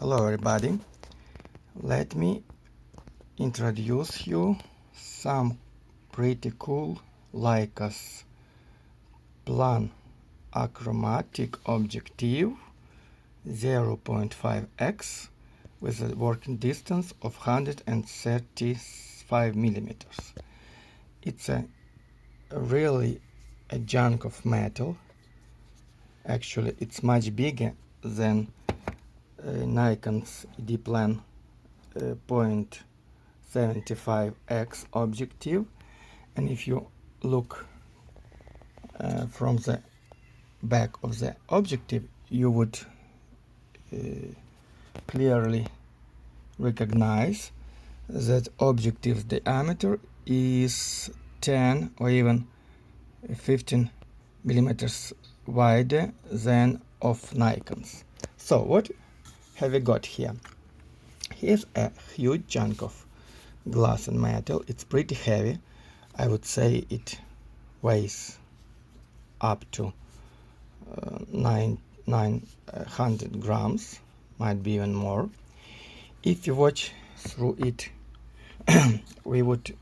Hello everybody, let me introduce you some pretty cool Leica's Plan-Achromatic objective 0.5x with a working distance of 135 millimeters. It's really a chunk of metal. Actually, it's much bigger than Nikon's D-Plan .75x objective, and if you look from the back of the objective, you would clearly recognize that objective's diameter is 10 or even 15 millimeters wider than of Nikon's. So what have we got here? Here's a huge chunk of glass and metal. It's pretty heavy. I would say it weighs up to 900 grams, might be even more. If you watch through it, we would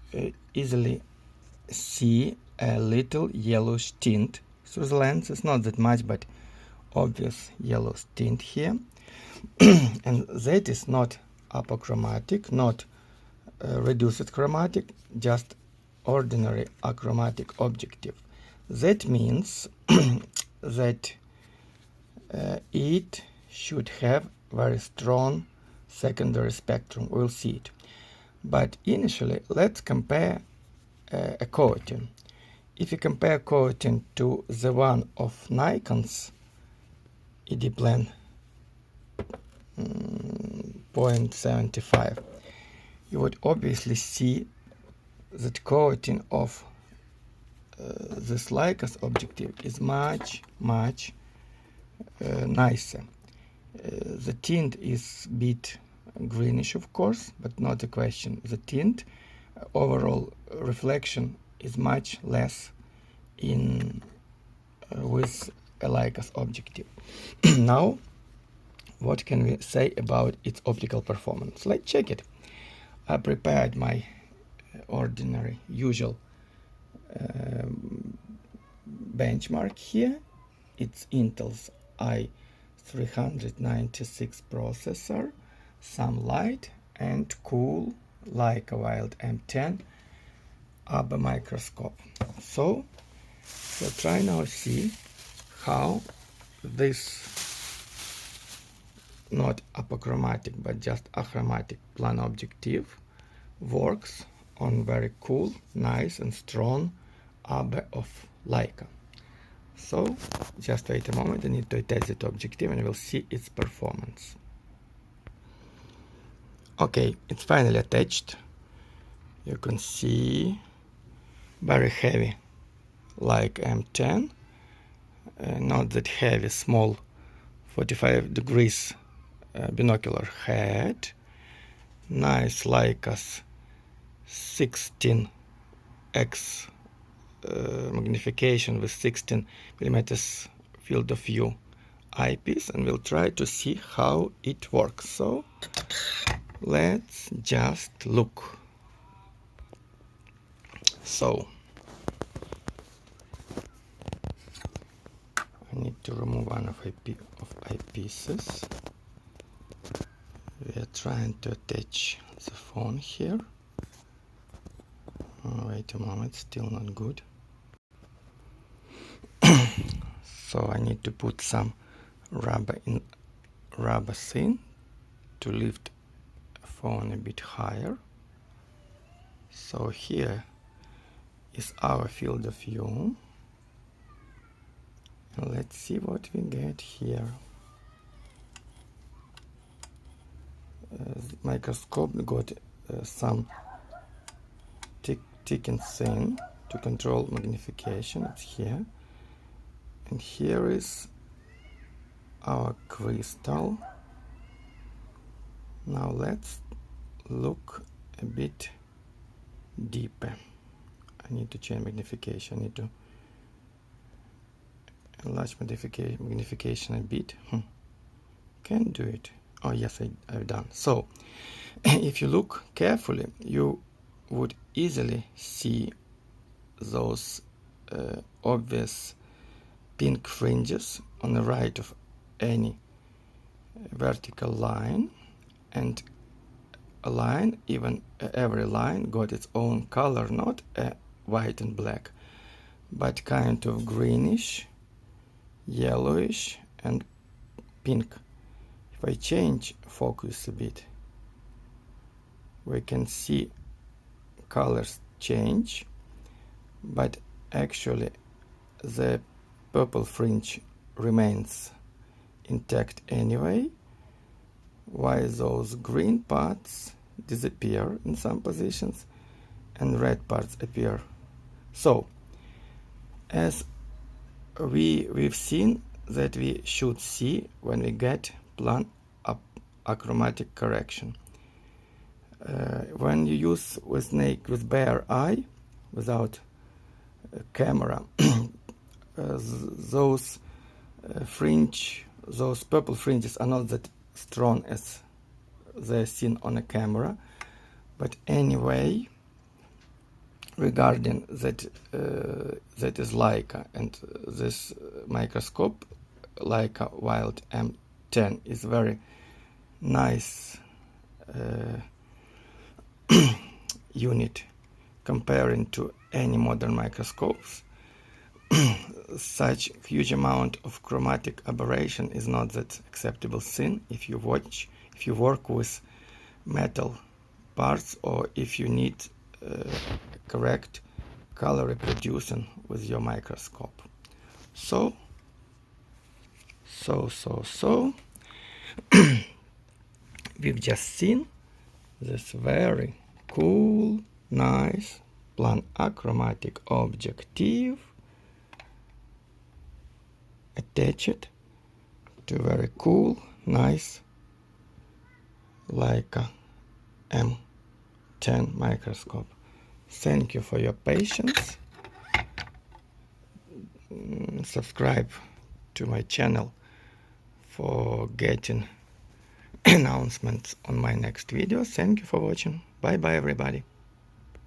easily see a little yellowish tint through the lens. It's not that much, but obvious yellow tint here. And that is not apochromatic, not reduced chromatic, just ordinary achromatic objective. That means that it should have very strong secondary spectrum. We'll see it. But initially, let's compare a coating. If you compare coating to the one of Nikon's ED-Plan .75, you would obviously see that coating of this Leica's objective is much nicer. The tint is a bit greenish, of course, but not a question. The tint, overall reflection is much less in with a Leica's objective. Now, what can we say about its optical performance? Let's check it. I prepared my ordinary, usual benchmark here. It's Intel's i396 processor, some light and cool Leica Wild M10 upper microscope. So we'll try now see how this not apochromatic but just achromatic plan objective works on very cool, nice and strong ABE of Leica. So just wait a moment, I need to attach that objective and we'll see its performance. Okay, it's finally attached. You can see very heavy like M10, not that heavy, small 45 degrees binocular head, nice Leica's 16x magnification with 16 millimeters field of view eyepiece, and we'll try to see how it works. So let's just look. So I need to remove one of eyepieces. We are trying to attach the phone here. Oh, wait a moment, still not good. So I need to put some rubber thin to lift the phone a bit higher. So here is our field of view. Let's see what we get here. Microscope got some thick and thin to control magnification. It's here, and here is our crystal. Now let's look a bit deeper. I need to change magnification. I need to enlarge magnification a bit. Can do it. Oh yes, I've done. So if you look carefully, you would easily see those obvious pink fringes on the right of any vertical line, and a line, even every line got its own color, not white and black, but kind of greenish, yellowish and pink. If I change focus a bit, we can see colors change, but actually the purple fringe remains intact anyway, while those green parts disappear in some positions and red parts appear. So as we've seen that we should see when we get Plan-Achromatic correction. When you use with bare eye, without a camera, those those purple fringes are not that strong as they're seen on a camera. But anyway, regarding that is Leica, and this microscope, Leica Wild M10, is very nice unit comparing to any modern microscopes. Such huge amount of chromatic aberration is not that acceptable sin if you work with metal parts, or if you need correct color reproducing with your microscope. So we've just seen this very cool, nice Plan-Achromatic objective attached to very cool, nice Leica M10 microscope. Thank you for your patience. Subscribe to my channel for getting announcements on my next video. Thank you for watching. Bye bye everybody.